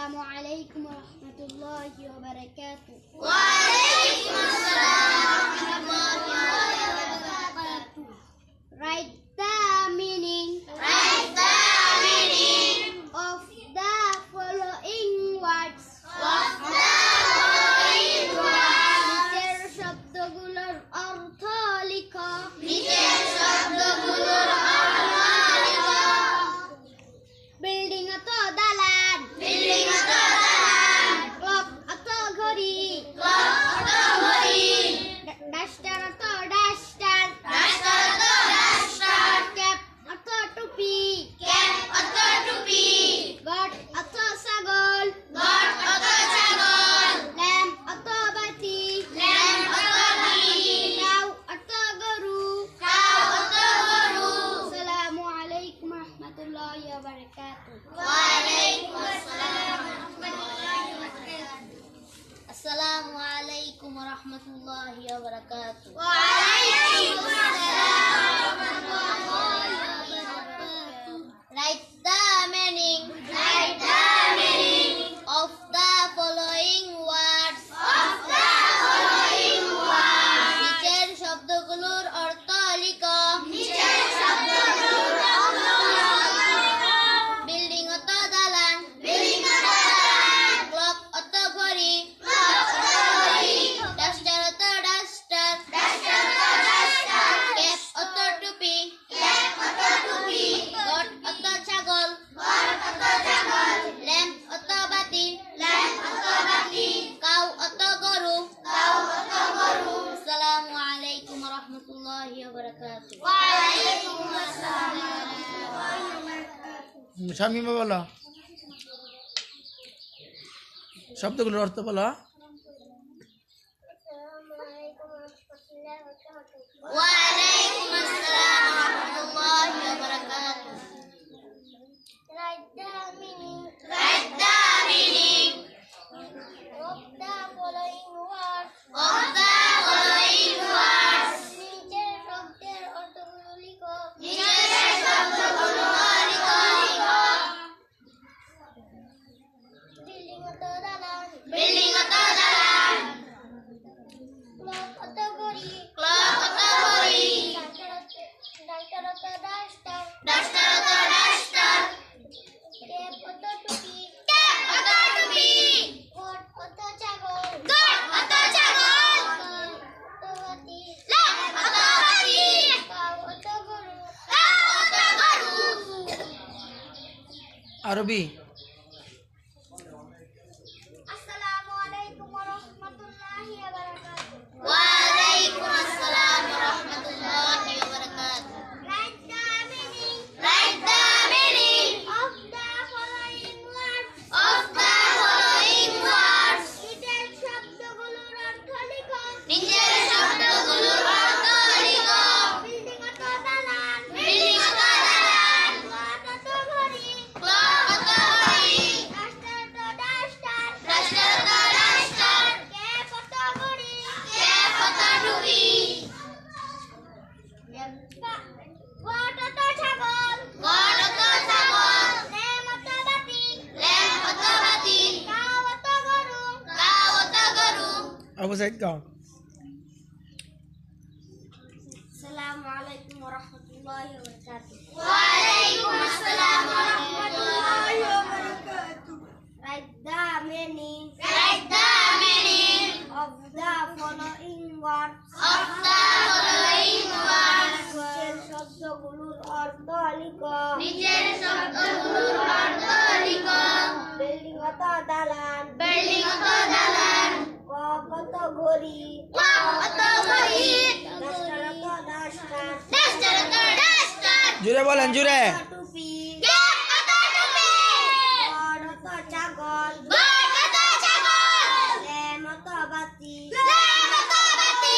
السلام عليكم ورحمة الله وبركاته. وعليكم السلام ورحمة الله وبركاته. Write the meaning Write the meaning of the following words. of the following words. নিচের শব্দগুলোর অর্থ লিখো। নিচের শব্দগুলোর অর্থ লিখো। বিল্ডিং অত দালান, বিল্ডিং অত দালান, ক্লক অত ঘড়ি, ক্লক অত ঘড়ি, ডাস্টার অত ডাস্টার, ডাস্টার অত ডাস্টার, ক্যাপ অত টুপি, ক্যাপ অত টুপি, গট অত ছাগল, গট অত ছাগল, ল্যাম্প অত বাতি, ল্যাম্প অত বাতি, কাউ অত গরু। কাউ অত গরু। আসসালামু আলাইকুম রহমতুল্লাহি ওয়া বারাকাতুহু। ওয়ালাইকুম আসসালাম ওয়া রাহমাতুল্লাহি ওয়া বারাকাতুহু। আসসালামু আলাইকুম রহমতুল্লাহি ওয়া বারাকাতুহু। ওয়ালাইকুম আসসালাম ওয়া রাহমাতুল্লাহি ওয়া বারাকাতুহু। Write the meaning Write the meaning of the following words. of the following words. নিচের শব্দগুলোর অর্থ লিখো। নিচের শব্দগুলোর অর্থ লিখো। বিল্ডিং অত দালান, বিল্ডিং অত দালান, ক্লক অত ঘড়ি, ক্লক অত ঘড়ি, ডাস্টার অত ডাস্টার, ডাস্টার অত ডাস্টার, ক্যাপ অত টুপি, ক্যাপ অত টুপি, গট অত ছাগল, গট অত ছাগল, ল্যাম্প অত বাতি, ল্যাম্প অত বাতি, কাউ অত গরু। কাউ অত গরু। আসসালামু আলাইকুম রহমতুল্লাহি ওয়া বারাকাতুহু। ওয়ালাইকুম আসসালাম ওয়া রাহমাতুল্লাহি ওয়া বারাকাতুহু। শামিমা বলো, শব্দগুলোর অর্থ বলো। ওয়ালাইকুম আসসালাম রহমতুল্লাহি ওয়া বারাকাতুহু। Write the meaning Write the meaning of the following words. of the following words. নিচের শব্দের অর্থগুলো লিখো। নিচের শব্দগুলো লিখো। বিল্ডিং অত দালান, বিল্ডিং অত দালান, ক্লক অত ঘড়ি, ক্লক অত ঘড়ি, ডাক্তার অত ডাস্টার, ডাস্টার অত ডাস্টার, ক্যাপ অত টুপি, ক্যাপ অত টুপি, গট অত ছাগল, গট অত ছাগল, অত বাতি, ল্যাম্প অত বাতি, কাউ অত গরু। কাউ অত গরু। আরবি। আসসালামু আলাইকুম ওয়া রাহমাতুল্লাহি ওয়া বারাকাতুহু। ওয়ালাইকুম আসসালাম ওয়া রাহমাতুল্লাহি ওয়া বারাকাতুহু। Write the meaning Write the meaning of the following words. of the following words. নিচের শব্দগুলোর অর্থ লিখো। নিচের শব্দগুলোর অর্থ লিখো। বিল্ডিং অত দালান, বিল্ডিং অত দালান, ক্লক অত ঘড়ি, ক্লক অত ঘড়ি, ডাস্টার অত ডাস্টার, ডাস্টার অত ডাস্টার, ক্যাপ অত ঘড়ি, ক্যাপ অত টুপি, গট অত ছাগল, গট অত ছাগল, ল্যাম্প অত বাতি, ল্যাম্প অত বাতি, কাউ অত গরু। কাউ অত গরু। আবু সাইদ গাও। আসসালামু আলাইকুম ওয়া রাহমাতুল্লাহি ওয়া বারাকাতুহু। ওয়ালাইকুম আসসালাম ওয়া রাহমাতুল্লাহি ওয়া বারাকাতুহু। Write the meaning Write the meaning of the following words. of the following words. নিচের শব্দগুলোর অর্থ লিখো। নিচের শব্দগুলোর অর্থ লিখো। বিল্ডিং অত দালান, বিল্ডিং অত দালান, ক্লক অত ঘড়ি, ক্লক অত ঘড়ি, ডাস্টার অত ডাস্টার, ডাস্টার অত ডাস্টার, জুড়ে বলেন, জুড়ে। টুপি, ক্যাপ অত টুপি, গট অত ছাগল, গট অত ছাগল, ল্যাম্প অত বাতি, ল্যাম্প অত বাতি,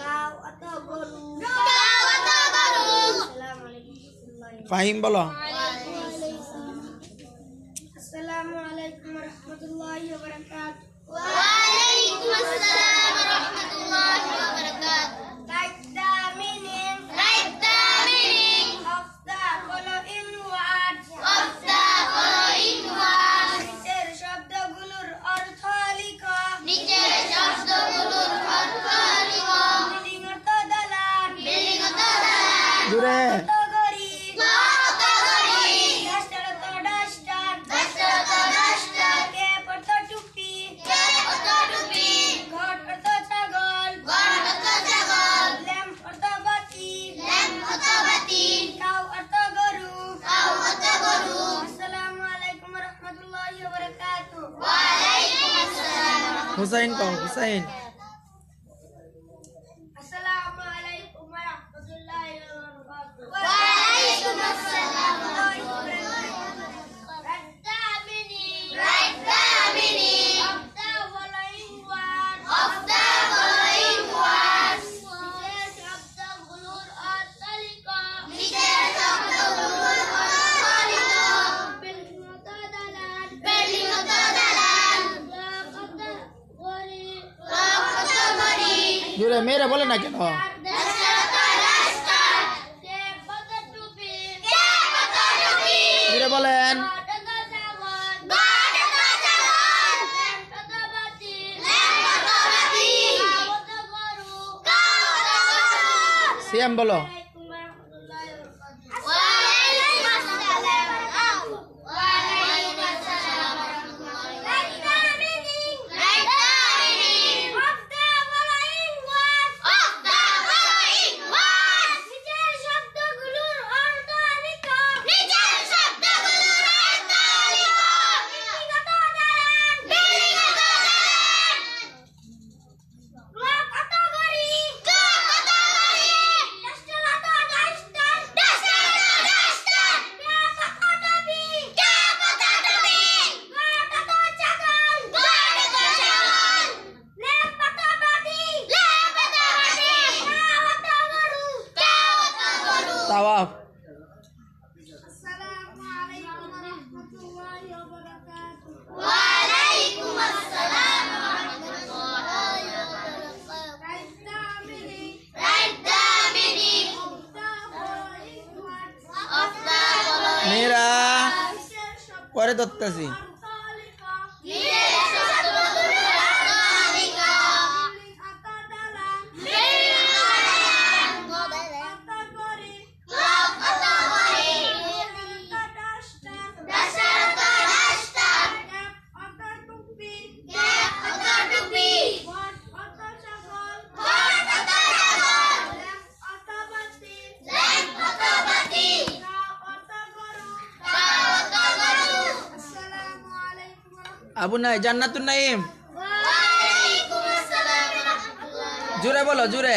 কাউ অত গরু। কাউ অত গরু। আসসালামু আলাইকুম। ফাহিম বলো। আসসালামু আলাইকুম ওয়া রাহমাতুল্লাহি ওয়া বারাকাতুহু। ওয়ালাইকুম আসসালাম ওয়া রাহমাতুল্লাহি ওয়া বারাকাতুহু। Write the meaning Write the meaning of the following of the following words. নিচের শব্দ হুসাইন কও Hussain Assalamualaikum warahmatullahi wabarakatuh. Waalaikumsalam. Right the meaning of the following words. of the following words. Details of the gulur or talika. Details of the gulur or talika. Bilmutadalan. Bilmutadalan. Category. জুড়ে মেয়েরা বলে না কেন জুড়ে বলেন সিএম বলো তাওয়াফ Assalamualaikum warahmatullahi wabarakatuh. Waalaikumsalam warahmatullahi wabarakatuh. Write the meaning Write the meaning of the following words. of the following. মেয়েরা Details of পরে ধরতেছি the talika. Details of the gulur or talika. Bilmutadalan. Category. Dasarata dastar. Cap atau topi. Word atau syakol. Lem atau bati. Kau atau guru. Abu নাই জান্নাতুন Naim Waalaikumsalam warahmatullahi wabarakatuh. জুড়ে বলো জুড়ে